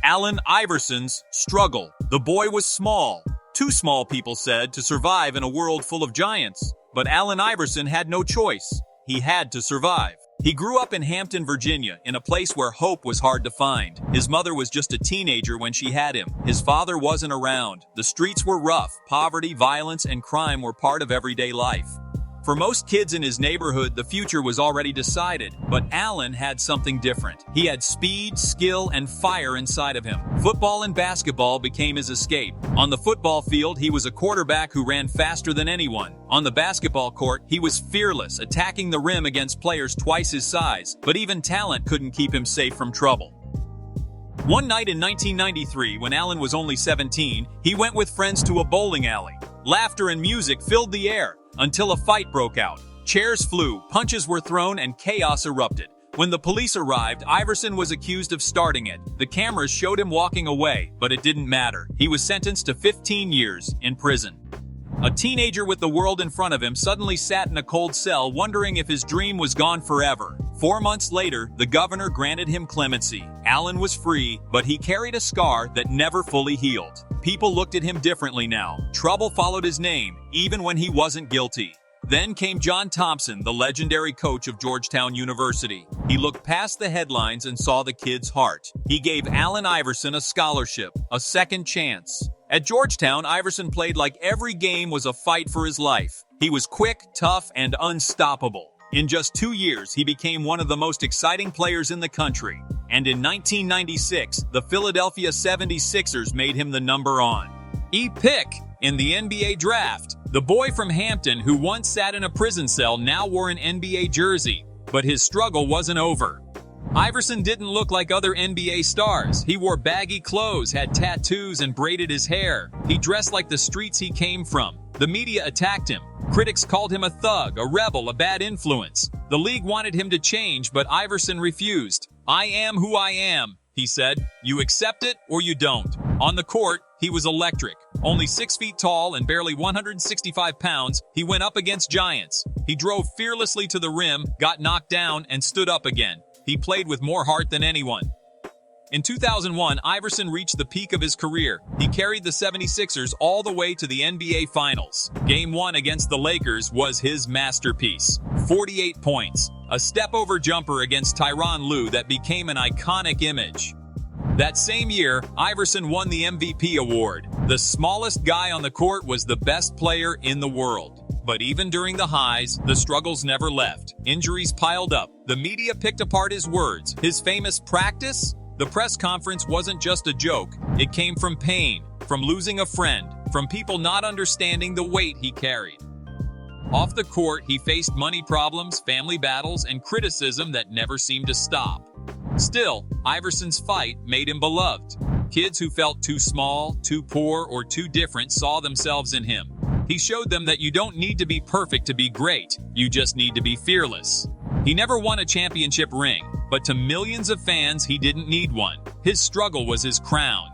Allen Iverson's Struggle. The boy was small. Too small, people said, to survive in a world full of giants. But Allen Iverson had no choice. He had to survive. He grew up in Hampton, Virginia, in a place where hope was hard to find. His mother was just a teenager when she had him. His father wasn't around. The streets were rough. Poverty, violence, and crime were part of everyday life. For most kids in his neighborhood, the future was already decided, but Allen had something different. He had speed, skill, and fire inside of him. Football and basketball became his escape. On the football field, he was a quarterback who ran faster than anyone. On the basketball court, he was fearless, attacking the rim against players twice his size, but even talent couldn't keep him safe from trouble. One night in 1993, when Allen was only 17, he went with friends to a bowling alley. Laughter and music filled the air, until a fight broke out. Chairs flew, punches were thrown, and chaos erupted. When the police arrived, Iverson was accused of starting it. The cameras showed him walking away, but it didn't matter. He was sentenced to 15 years in prison. A teenager with the world in front of him suddenly sat in a cold cell, wondering if his dream was gone forever. 4 months later, the governor granted him clemency. Allen was free, but he carried a scar that never fully healed. People looked at him differently now. Trouble followed his name, even when he wasn't guilty. Then came John Thompson, the legendary coach of Georgetown University. He looked past the headlines and saw the kid's heart. He gave Allen Iverson a scholarship, a second chance. At Georgetown, Iverson played like every game was a fight for his life. He was quick, tough, and unstoppable. In just 2 years, he became one of the most exciting players in the country. And in 1996, the Philadelphia 76ers made him the #1 pick in the NBA draft. The boy from Hampton who once sat in a prison cell now wore an NBA jersey, but his struggle wasn't over. Iverson didn't look like other NBA stars. He wore baggy clothes, had tattoos, and braided his hair. He dressed like the streets he came from. The media attacked him. Critics called him a thug, a rebel, a bad influence. The league wanted him to change, but Iverson refused. "I am who I am," he said. "You accept it or you don't." On the court, he was electric. Only 6 feet tall and barely 165 pounds, he went up against giants. He drove fearlessly to the rim, got knocked down, and stood up again. He played with more heart than anyone. In 2001, Iverson reached the peak of his career. He carried the 76ers all the way to the NBA Finals. Game 1 against the Lakers was his masterpiece. 48 points. A step-over jumper against Tyronn Lue that became an iconic image. That same year, Iverson won the MVP award. The smallest guy on the court was the best player in the world. But even during the highs, the struggles never left. Injuries piled up. The media picked apart his words. His famous practice? The press conference wasn't just a joke. It came from pain, from losing a friend, from people not understanding the weight he carried. Off the court, he faced money problems, family battles, and criticism that never seemed to stop. Still, Iverson's fight made him beloved. Kids who felt too small, too poor, or too different saw themselves in him. He showed them that you don't need to be perfect to be great. You just need to be fearless. He never won a championship ring, but to millions of fans, he didn't need one. His struggle was his crown.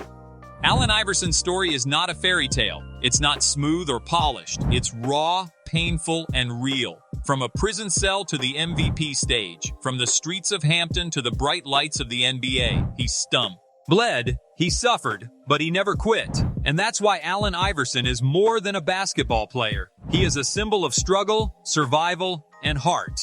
Allen Iverson's story is not a fairy tale. It's not smooth or polished. It's raw, painful, and real. From a prison cell to the MVP stage, from the streets of Hampton to the bright lights of the NBA, he stumped. Bled, he suffered, but he never quit. And that's why Allen Iverson is more than a basketball player. He is a symbol of struggle, survival, and heart.